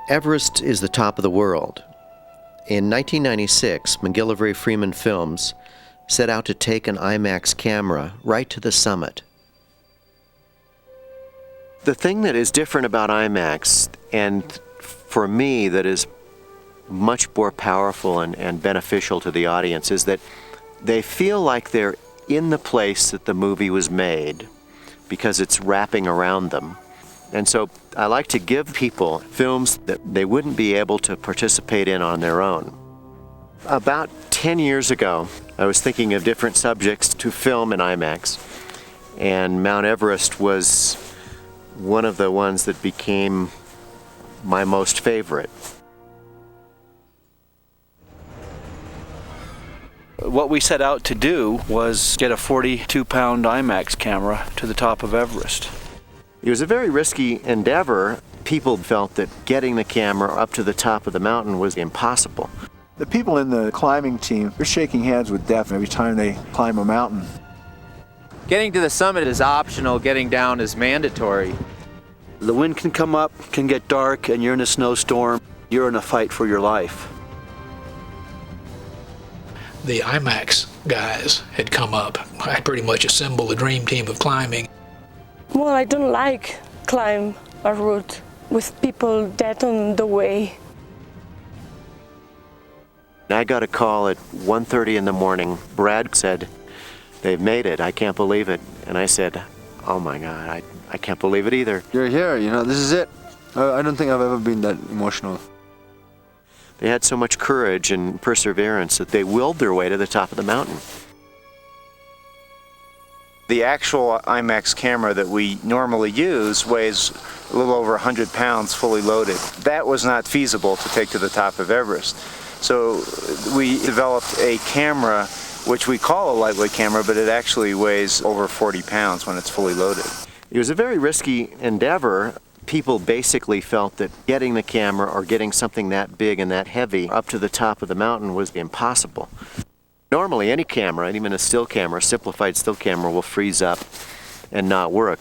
Everest is the top of the world. In 1996, MacGillivray Freeman Films set out to take an IMAX camera right to the summit. The thing that is different about IMAX, and for me that is much more powerful and beneficial to the audience, is that they feel like they're in the place that the movie was made because it's wrapping around them. And so I like to give people films that they wouldn't be able to participate in on their own. About 10 years ago, I was thinking of different subjects to film in IMAX, and Mount Everest was one of the ones that became my most favorite. What we set out to do was get a 42-pound IMAX camera to the top of Everest. It was a very risky endeavor. People felt that getting the camera up to the top of the mountain was impossible. The people in the climbing team, they're shaking hands with death every time they climb a mountain. Getting to the summit is optional, getting down is mandatory. The wind can come up, can get dark, and you're in a snowstorm. You're in a fight for your life. The IMAX guys had come up. I pretty much assembled the dream team of climbing. Well, I don't like climb a route with people dead on the way. I got a call at 1:30 in the morning. Brad said, "They've made it. I can't believe it." And I said, "Oh my God, I can't believe it either." You're here, this is it. I don't think I've ever been that emotional. They had so much courage and perseverance that they willed their way to the top of the mountain. The actual IMAX camera that we normally use weighs a little over 100 pounds fully loaded. That was not feasible to take to the top of Everest. So we developed a camera which we call a lightweight camera, but it actually weighs over 40 pounds when it's fully loaded. It was a very risky endeavor. People basically felt that getting the camera or getting something that big and that heavy up to the top of the mountain was impossible. Normally any camera, even a still camera, a simplified still camera, will freeze up and not work.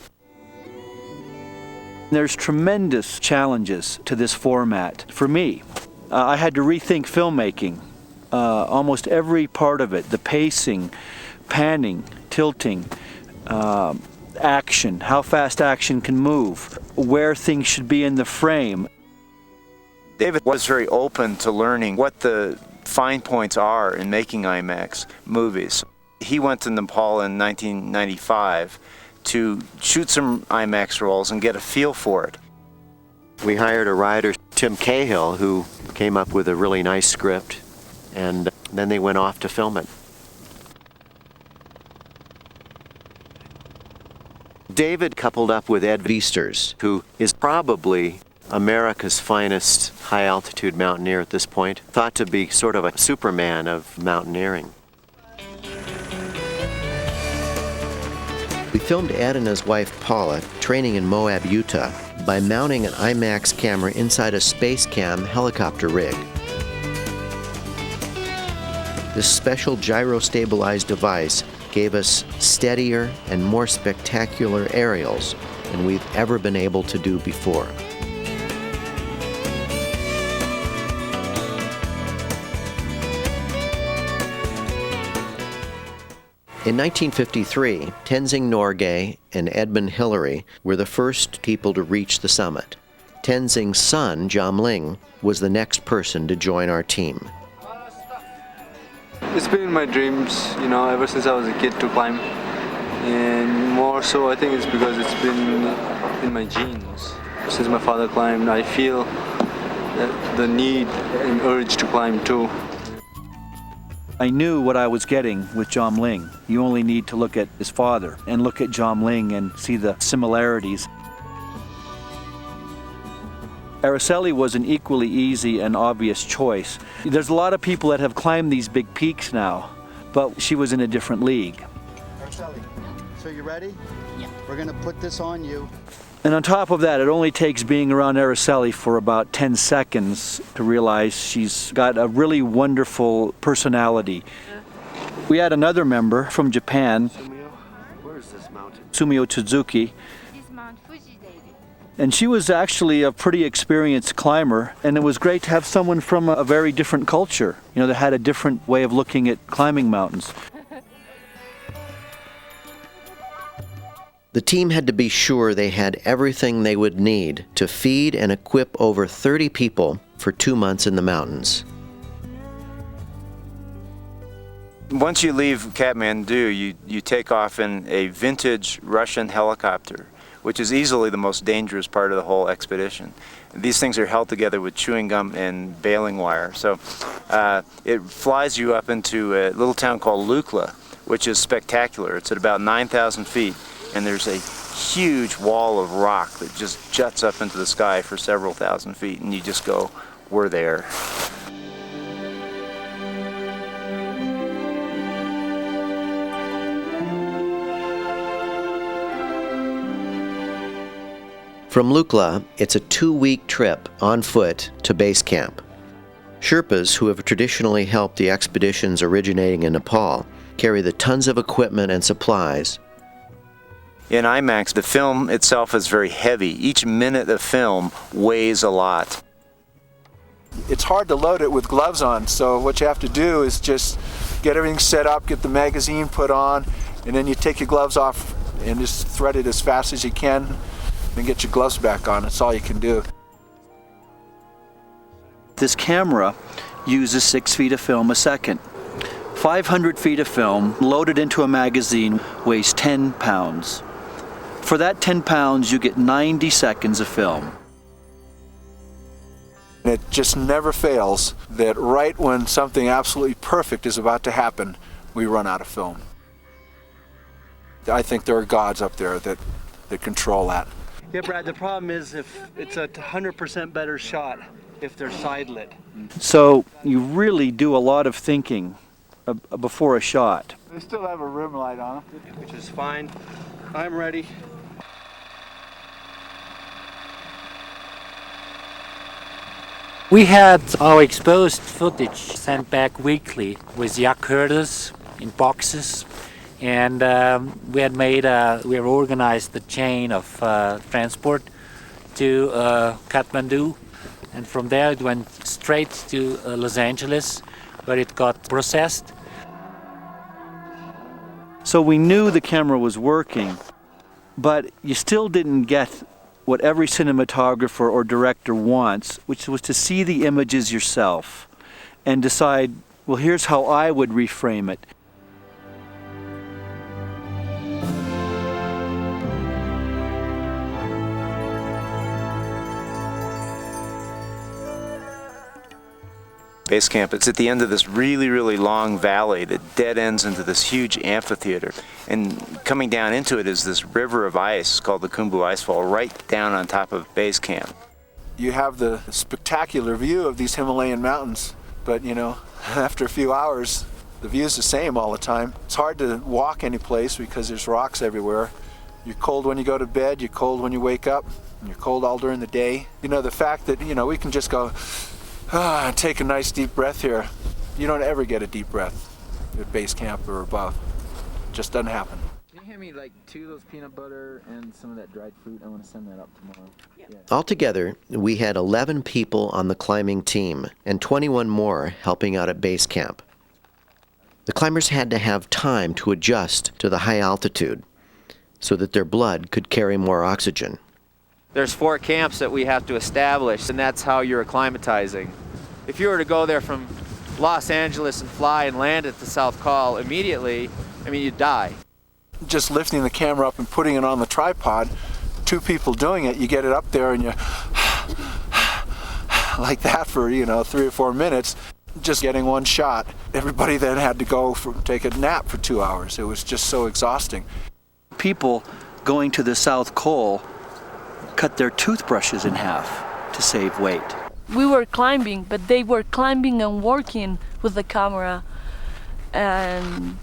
There's tremendous challenges to this format. For me, I had to rethink filmmaking. Almost every part of it, the pacing, panning, tilting, action, how fast action can move, where things should be in the frame. David was very open to learning what the fine points are in making IMAX movies. He went to Nepal in 1995 to shoot some IMAX rolls and get a feel for it. We hired a writer, Tim Cahill, who came up with a really nice script, and then they went off to film it. David coupled up with Ed Viesturs, who is probably America's finest high-altitude mountaineer at this point, thought to be sort of a Superman of mountaineering. We filmed Ed and his wife Paula training in Moab, Utah, by mounting an IMAX camera inside a Space Cam helicopter rig. This special gyro-stabilized device gave us steadier and more spectacular aerials than we've ever been able to do before. In 1953, Tenzing Norgay and Edmund Hillary were the first people to reach the summit. Tenzing's son, Jomling, was the next person to join our team. It's been in my dreams, ever since I was a kid to climb. And more so, I think it's because it's been in my genes. Since my father climbed, I feel the need and urge to climb too. I knew what I was getting with Jomling. You only need to look at his father and look at Jomling and see the similarities. Araceli was an equally easy and obvious choice. There's a lot of people that have climbed these big peaks now, but she was in a different league. Araceli, so you ready? Yeah. We're going to put this on you. And on top of that, it only takes being around Araceli for about 10 seconds to realize she's got a really wonderful personality. We had another member from Japan, Where is this mountain? Sumio Tsuzuki. This Mount Fuji, David. And she was actually a pretty experienced climber, and it was great to have someone from a very different culture, you know, that had a different way of looking at climbing mountains. The team had to be sure they had everything they would need to feed and equip over 30 people for 2 months in the mountains. Once you leave Kathmandu, you take off in a vintage Russian helicopter, which is easily the most dangerous part of the whole expedition. These things are held together with chewing gum and baling wire. So it flies you up into a little town called Lukla, which is spectacular. It's at about 9,000 feet, and there's a huge wall of rock that just juts up into the sky for several thousand feet, and you just go, we're there. From Lukla, it's a 2-week trip on foot to base camp. Sherpas, who have traditionally helped the expeditions originating in Nepal, carry the tons of equipment and supplies. In IMAX, the film itself is very heavy. Each minute of film weighs a lot. It's hard to load it with gloves on, so what you have to do is just get everything set up, get the magazine put on, and then you take your gloves off and just thread it as fast as you can, and get your gloves back on. That's all you can do. This camera uses 6 feet of film a second. 500 feet of film loaded into a magazine weighs 10 pounds. For that 10 pounds, you get 90 seconds of film. It just never fails that right when something absolutely perfect is about to happen, we run out of film. I think there are gods up there that control that. Yeah, Brad, the problem is if it's a 100% better shot if they're side lit. So you really do a lot of thinking before a shot. They still have a rim light on them. Which is fine. I'm ready. We had our exposed footage sent back weekly with yak herders in boxes, and we had organized the chain of transport to Kathmandu, and from there it went straight to Los Angeles, where it got processed. So we knew the camera was working, but you still didn't get what every cinematographer or director wants, which was to see the images yourself and decide, well, here's how I would reframe it. Base camp, it's at the end of this really, really long valley that dead ends into this huge amphitheater. And coming down into it is this river of ice called the Khumbu Icefall, right down on top of base camp. You have the spectacular view of these Himalayan mountains, but you know, after a few hours, the view's the same all the time. It's hard to walk any place because there's rocks everywhere. You're cold when you go to bed, you're cold when you wake up, and you're cold all during the day. You know, the fact that, you know, we can just go, take a nice deep breath here. You don't ever get a deep breath at base camp or above. It just doesn't happen. Can you hand me like 2 of those peanut butter and some of that dried fruit? I want to send that up tomorrow. Yeah. Altogether, we had 11 people on the climbing team and 21 more helping out at base camp. The climbers had to have time to adjust to the high altitude so that their blood could carry more oxygen. There's 4 camps that we have to establish, and that's how you're acclimatizing. If you were to go there from Los Angeles and fly and land at the South Col immediately, I mean, you'd die. Just lifting the camera up and putting it on the tripod, 2 people doing it, you get it up there and you like that for, you know, 3 or 4 minutes, just getting one shot. Everybody then had to go take a nap for 2 hours. It was just so exhausting. People going to the South Col cut their toothbrushes in half to save weight. We were climbing, but they were climbing and working with the camera, and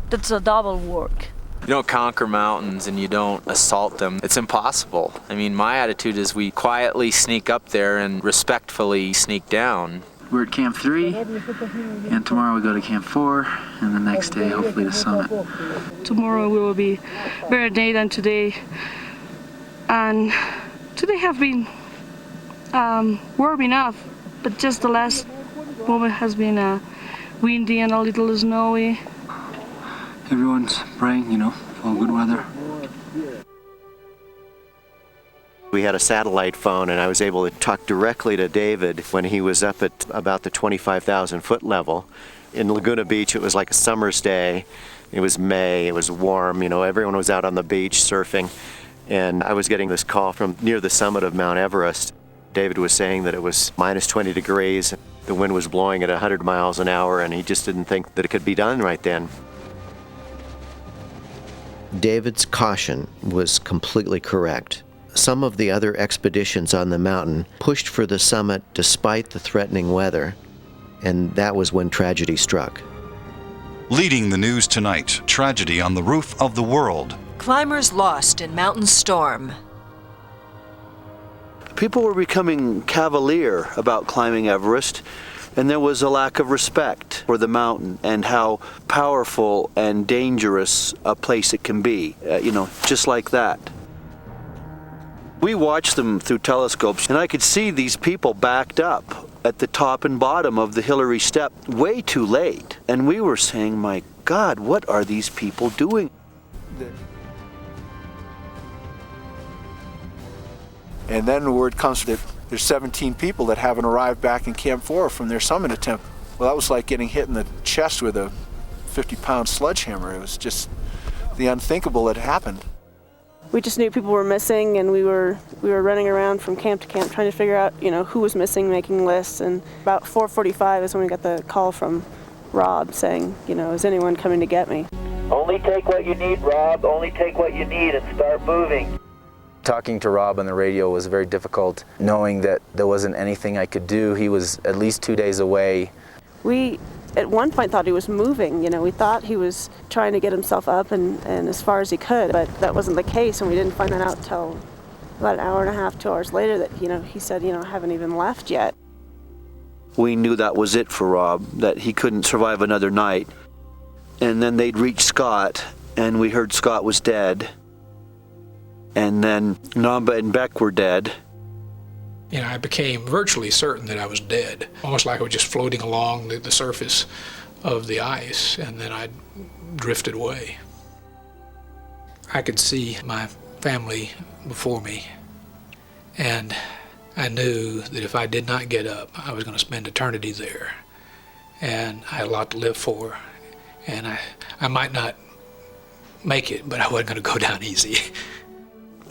that's a double work. You don't conquer mountains and you don't assault them. It's impossible. I mean, my attitude is we quietly sneak up there and respectfully sneak down. We're at Camp 3, and tomorrow we go to Camp 4, and the next day, hopefully, the summit. Tomorrow we will be better day than today, and Today have been warm enough, but just the last moment has been windy and a little snowy. Everyone's praying, for good weather. We had a satellite phone, and I was able to talk directly to David when he was up at about the 25,000 foot level. In Laguna Beach, it was like a summer's day. It was May, it was warm, everyone was out on the beach surfing. And I was getting this call from near the summit of Mount Everest. David was saying that it was minus 20 degrees. The wind was blowing at 100 miles an hour, and he just didn't think that it could be done right then. David's caution was completely correct. Some of the other expeditions on the mountain pushed for the summit despite the threatening weather, and that was when tragedy struck. Leading the news tonight, tragedy on the roof of the world. Climbers lost in mountain storm. People were becoming cavalier about climbing Everest, and there was a lack of respect for the mountain and how powerful and dangerous a place it can be, just like that. We watched them through telescopes, and I could see these people backed up at the top and bottom of the Hillary Step way too late. And we were saying, my God, what are these people doing? And then word comes that there's 17 people that haven't arrived back in Camp 4 from their summit attempt. Well, that was like getting hit in the chest with a 50-pound sledgehammer. It was just the unthinkable that happened. We just knew people were missing, and we were running around from camp to camp trying to figure out, who was missing, making lists. And about 4:45 is when we got the call from Rob saying, is anyone coming to get me? Only take what you need, Rob. Only take what you need and start moving. Talking to Rob on the radio was very difficult, knowing that there wasn't anything I could do. He was at least 2 days away. We, at one point, thought he was moving. We thought he was trying to get himself up and as far as he could, but that wasn't the case, and we didn't find that out till about an hour and a half, 2 hours later that, he said, I haven't even left yet. We knew that was it for Rob, that he couldn't survive another night. And then they'd reached Scott, and we heard Scott was dead. And then Namba and Beck were dead. I became virtually certain that I was dead, almost like I was just floating along the surface of the ice, and then I drifted away. I could see my family before me, and I knew that if I did not get up, I was going to spend eternity there, and I had a lot to live for, and I might not make it, but I wasn't going to go down easy.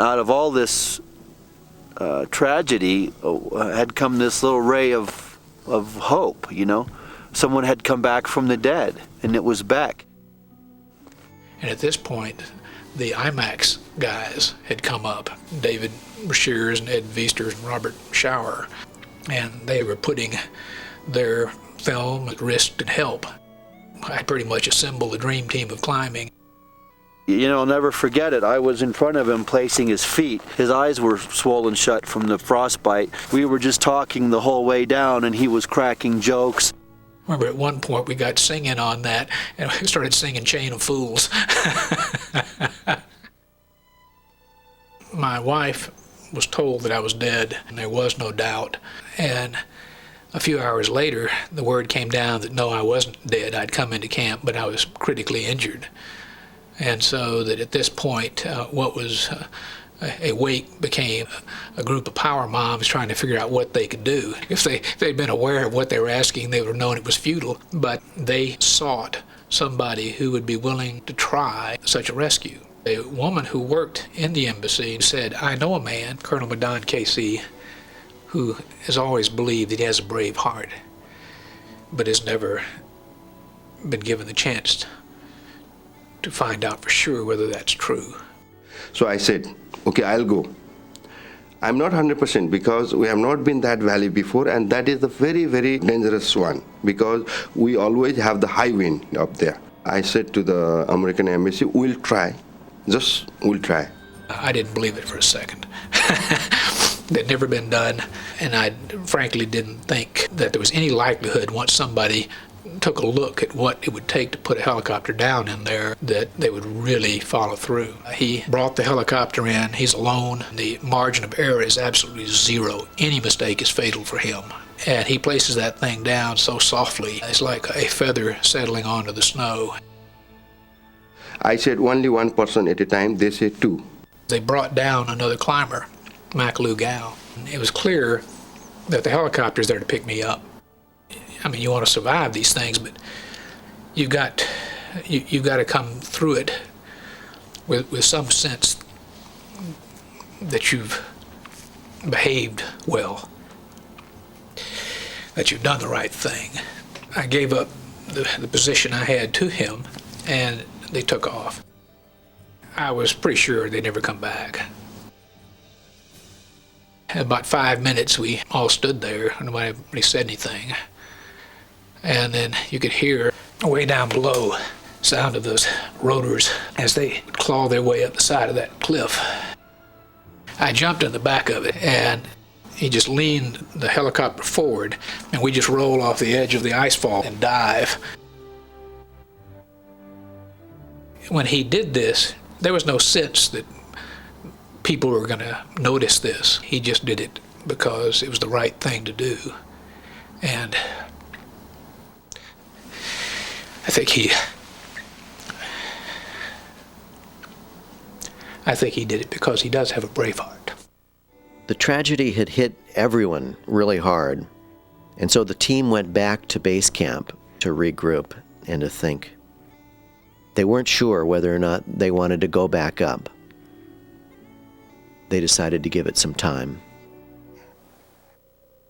Out of all this tragedy had come this little ray of hope, Someone had come back from the dead, and it was Beck. And at this point, the IMAX guys had come up, David Shears and Ed Viesters and Robert Schauer, and they were putting their film at risk and help. I pretty much assembled the dream team of climbing. I'll never forget it. I was in front of him placing his feet. His eyes were swollen shut from the frostbite. We were just talking the whole way down, and he was cracking jokes. Remember, at one point we got singing on that, and we started singing Chain of Fools. My wife was told that I was dead, and there was no doubt. And a few hours later, the word came down that no, I wasn't dead. I'd come into camp, but I was critically injured. And so that at this point, what was a wake became a group of power moms trying to figure out what they could do. If they'd been aware of what they were asking, they would have known it was futile. But they sought somebody who would be willing to try such a rescue. A woman who worked in the embassy said, I know a man, Colonel Madon KC, who has always believed that he has a brave heart, but has never been given the chance to find out for sure whether that's true. So I said, okay, I'll go. I'm not 100% because we have not been that valley before, and that is a very, very dangerous one because we always have the high wind up there. I said to the American embassy, we'll try, we'll try. I didn't believe it for a second. That'd never been done, and I frankly didn't think that there was any likelihood once somebody took a look at what it would take to put a helicopter down in there, that they would really follow through. He brought the helicopter in. He's alone. The margin of error is absolutely zero. Any mistake is fatal for him. And he places that thing down so softly, it's like a feather settling onto the snow. I said only one person at a time, they said two. They brought down another climber, Makalou Gao. It was clear that the helicopter's there to pick me up. I mean, you want to survive these things, but you've got to come through it with some sense that you've behaved well, that you've done the right thing. I gave up the position I had to him, and they took off. I was pretty sure they'd never come back. In about 5 minutes, we all stood there, and nobody really said anything. And then you could hear way down below sound of those rotors as they claw their way up the side of that cliff. I jumped in the back of it, and he just leaned the helicopter forward, and we just roll off the edge of the icefall and dive. When he did this, there was no sense that people were going to notice this. He just did it because it was the right thing to do. And I think he did it because he does have a brave heart. The tragedy had hit everyone really hard, and so the team went back to base camp to regroup and to think. They weren't sure whether or not they wanted to go back up. They decided to give it some time.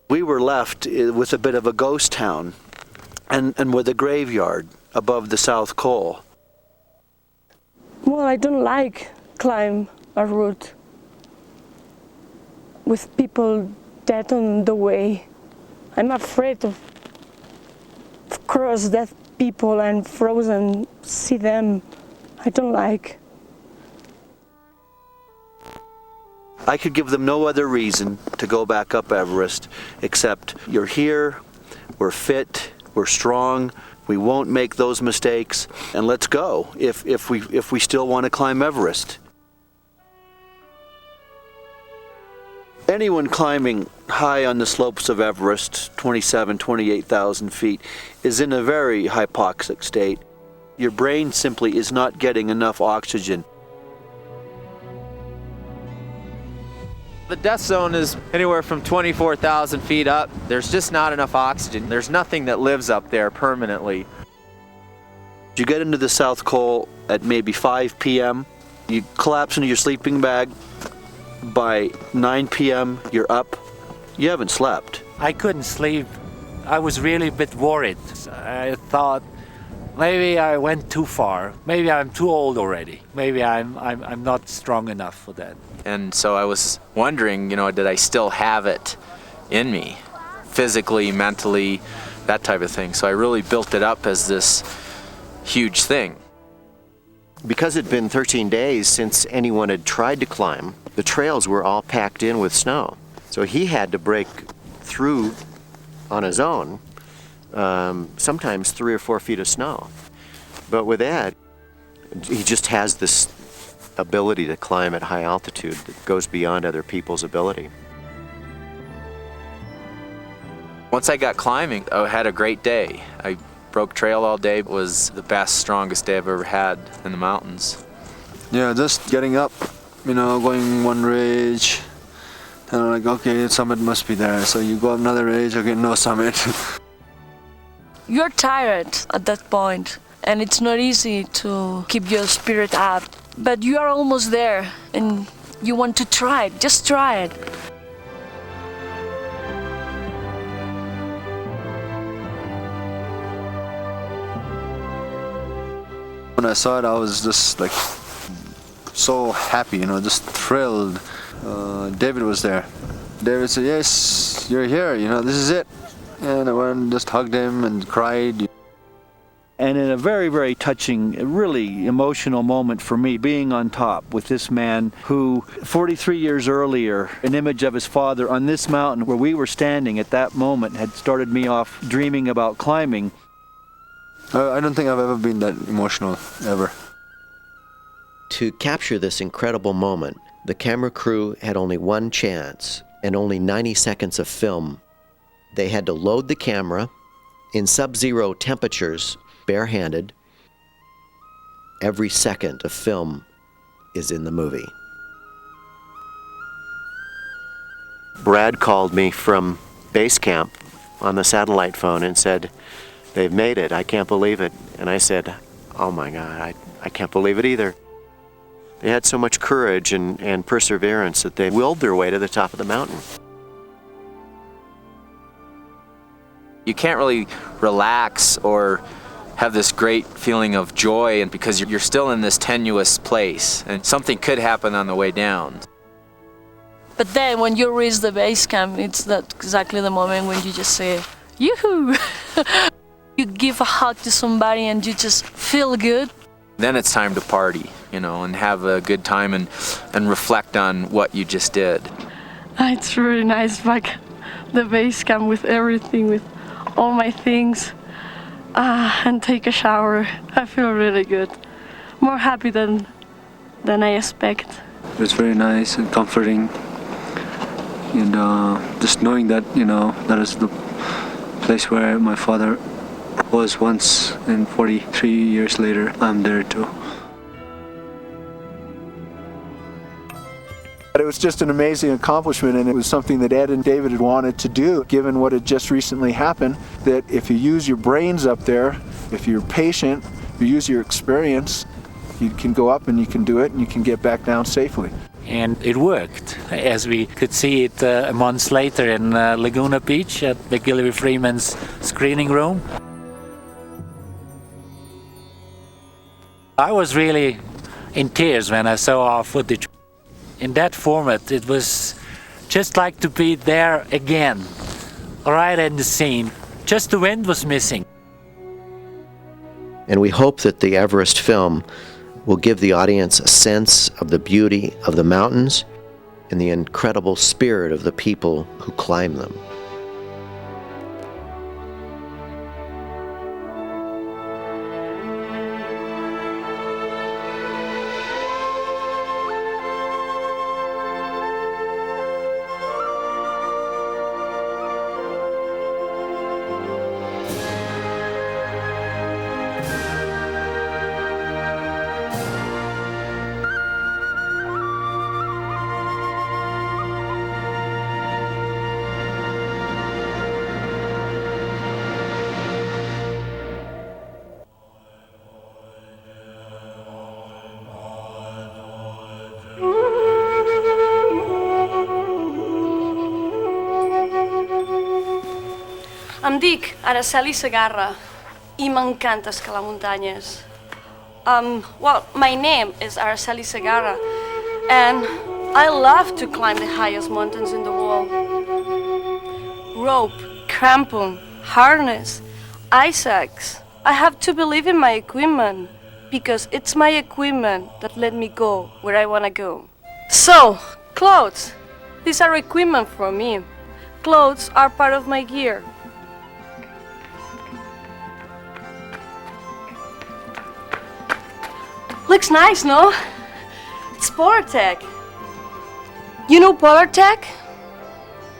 We were left with a bit of a ghost town and with a graveyard above the South Col. Well, I don't like climb a route with people dead on the way. I'm afraid of cross dead people and frozen, see them. I don't like. I could give them no other reason to go back up Everest except you're here, we're fit, we're strong, we won't make those mistakes, and let's go if we still want to climb Everest. Anyone climbing high on the slopes of Everest, 28,000 feet, is in a very hypoxic state. Your brain simply is not getting enough oxygen. The death zone is anywhere from 24,000 feet up. There's just not enough oxygen. There's nothing that lives up there permanently. You get into the South Col at maybe 5 p.m. You collapse into your sleeping bag. By 9 p.m., you're up. You haven't slept. I couldn't sleep. I was really a bit worried. I thought maybe I went too far. Maybe I'm too old already. Maybe I'm not strong enough for that. And so I was wondering, did I still have it in me? Physically, mentally, that type of thing. So I really built it up as this huge thing. Because it'd been 13 days since anyone had tried to climb, the trails were all packed in with snow. So he had to break through on his own, sometimes 3 or 4 feet of snow. But with Ed, he just has this ability to climb at high altitude that goes beyond other people's ability. Once I got climbing, I had a great day. I broke trail all day. It was the best, strongest day I've ever had in the mountains. Yeah, just getting up, going one ridge, and I'm like, okay, the summit must be there. So you go up another ridge, okay, no summit. You're tired at that point, and it's not easy to keep your spirit up. But you are almost there, and you want to try it. Just try it. When I saw it, I was just like so happy, just thrilled. David was there. David said, yes, you're here, this is it. And I went and just hugged him and cried. And in a very, very touching, really emotional moment for me, being on top with this man who, 43 years earlier, an image of his father on this mountain where we were standing at that moment had started me off dreaming about climbing. I don't think I've ever been that emotional, ever. To capture this incredible moment, the camera crew had only one chance and only 90 seconds of film. They had to load the camera in sub-zero temperatures, barehanded. Every second of film is in the movie. Brad called me from base camp on the satellite phone and said, "They've made it, I can't believe it." And I said, "Oh my God, I can't believe it either." They had so much courage and perseverance that they willed their way to the top of the mountain. You can't really relax or have this great feeling of joy, and because you're still in this tenuous place and something could happen on the way down. But then when you reach the base camp, it's that exactly the moment when you just say, yoo-hoo! You give a hug to somebody and you just feel good. Then it's time to party, you know, and have a good time and reflect on what you just did. It's really nice back the base camp with everything, with all my things, and take a shower. I feel really good. More happy than I expect. It was very nice and comforting. And just knowing that, you know, that is the place where my father was once, and 43 years later, I'm there too. But it was just an amazing accomplishment, and it was something that Ed and David had wanted to do, given what had just recently happened, that if you use your brains up there, if you're patient, you use your experience, you can go up and you can do it, and you can get back down safely. And it worked, as we could see it a month later in Laguna Beach at McGillivray Freeman's screening room. I was really in tears when I saw our footage. In that format, it was just like to be there again, right in the scene. Just the wind was missing. And we hope that the Everest film will give the audience a sense of the beauty of the mountains and the incredible spirit of the people who climb them. Em dic Araceli Segarra I m'encanta escalar muntanyes. Well, my name is Araceli Segarra, and I love to climb the highest mountains in the world. Rope, crampon, harness, ice axe. I have to believe in my equipment, because it's my equipment that let me go where I want to go. So, clothes. These are equipment for me. Clothes are part of my gear. Looks nice, no? It's Polartec. You know Polartec?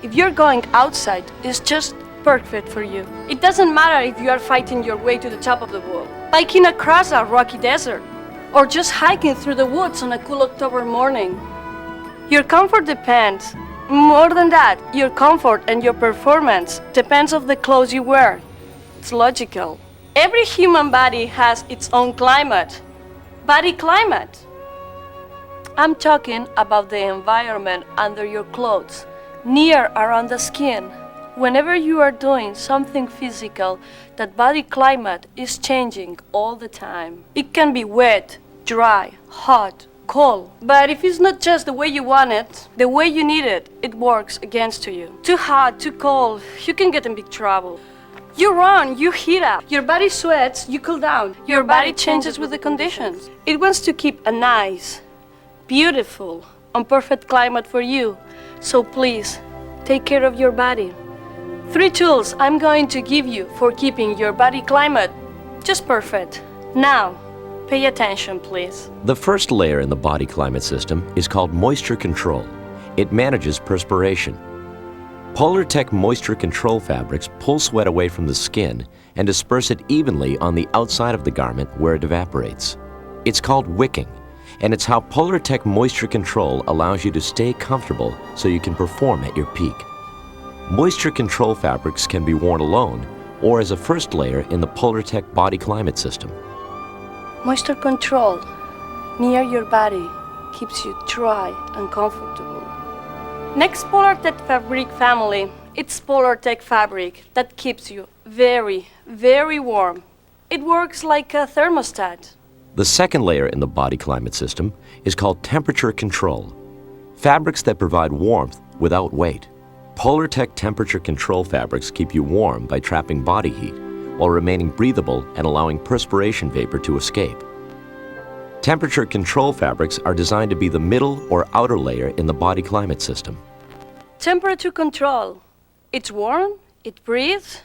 If you're going outside, it's just perfect for you. It doesn't matter if you are fighting your way to the top of the world, biking across a rocky desert, or just hiking through the woods on a cool October morning. Your comfort depends. More than that, your comfort and your performance depends on the clothes you wear. It's logical. Every human body has its own climate. Body climate. I'm talking about the environment under your clothes, near around the skin. Whenever you are doing something physical, that body climate is changing all the time. It can be wet, dry, hot, cold. But if it's not just the way you want it, the way you need it, it works against you. Too hot, too cold, you can get in big trouble. You run, you heat up, your body sweats, you cool down. Your body changes with the conditions. It wants to keep a nice, beautiful, and perfect climate for you. So please, take care of your body. 3 tools I'm going to give you for keeping your body climate Just perfect. Now, pay attention, please. The first layer in the body climate system is called moisture control. It manages perspiration. Polartec moisture control fabrics pull sweat away from the skin and disperse it evenly on the outside of the garment where it evaporates. It's called wicking, and it's how Polartec moisture control allows you to stay comfortable so you can perform at your peak. Moisture control fabrics can be worn alone or as a first layer in the Polartec body climate system. Moisture control near your body keeps you dry and comfortable. Next Polartec fabric family, it's Polartec fabric that keeps you very, very warm. It works like a thermostat. The second layer in the body climate system is called temperature control. Fabrics that provide warmth without weight. Polartec temperature control fabrics keep you warm by trapping body heat while remaining breathable and allowing perspiration vapor to escape. Temperature control fabrics are designed to be the middle or outer layer in the body climate system. Temperature control. It's warm, it breathes,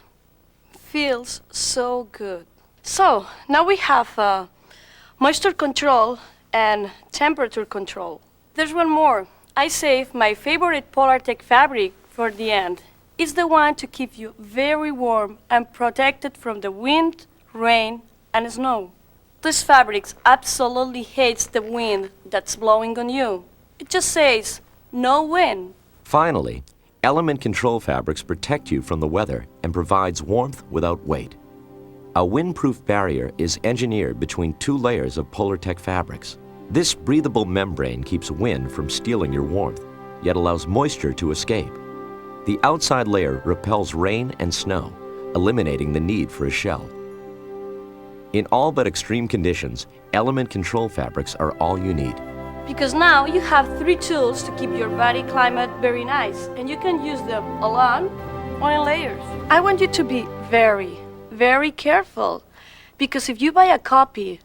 feels so good. So, now we have moisture control and temperature control. There's one more. I saved my favorite Polartec fabric for the end. It's the one to keep you very warm and protected from the wind, rain, and snow. This fabric absolutely hates the wind that's blowing on you. It just says, no wind. Finally, element control fabrics protect you from the weather and provides warmth without weight. A windproof barrier is engineered between two layers of Polartec fabrics. This breathable membrane keeps wind from stealing your warmth, yet allows moisture to escape. The outside layer repels rain and snow, eliminating the need for a shell. In all but extreme conditions, element control fabrics are all you need. Because now you have 3 tools to keep your body climate very nice, and you can use them alone or in layers. I want you to be very, very careful, because if you buy a copy,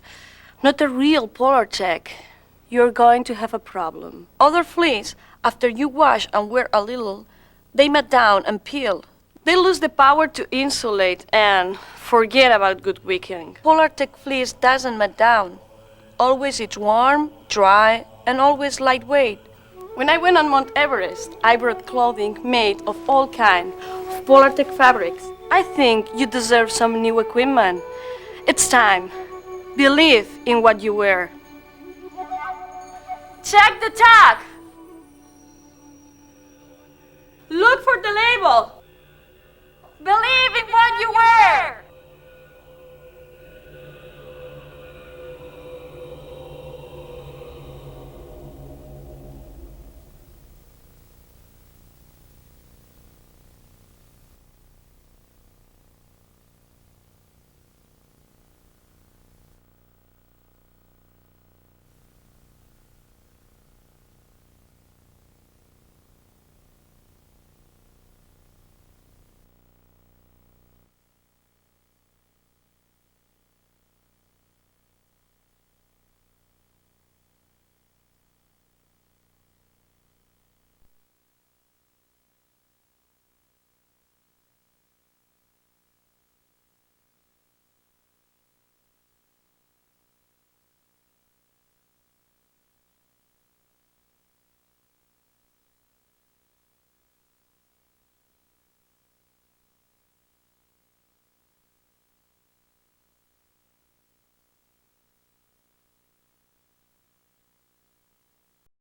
not a real Polartec, you're going to have a problem. Other fleece, after you wash and wear a little, they mat down and peel. They lose the power to insulate and forget about good wicking. Polartec fleece doesn't mat down. Always it's warm, dry, and always lightweight. When I went on Mount Everest, I brought clothing made of all kinds of Polartec fabrics. I think you deserve some new equipment. It's time. Believe in what you wear. Check the tag!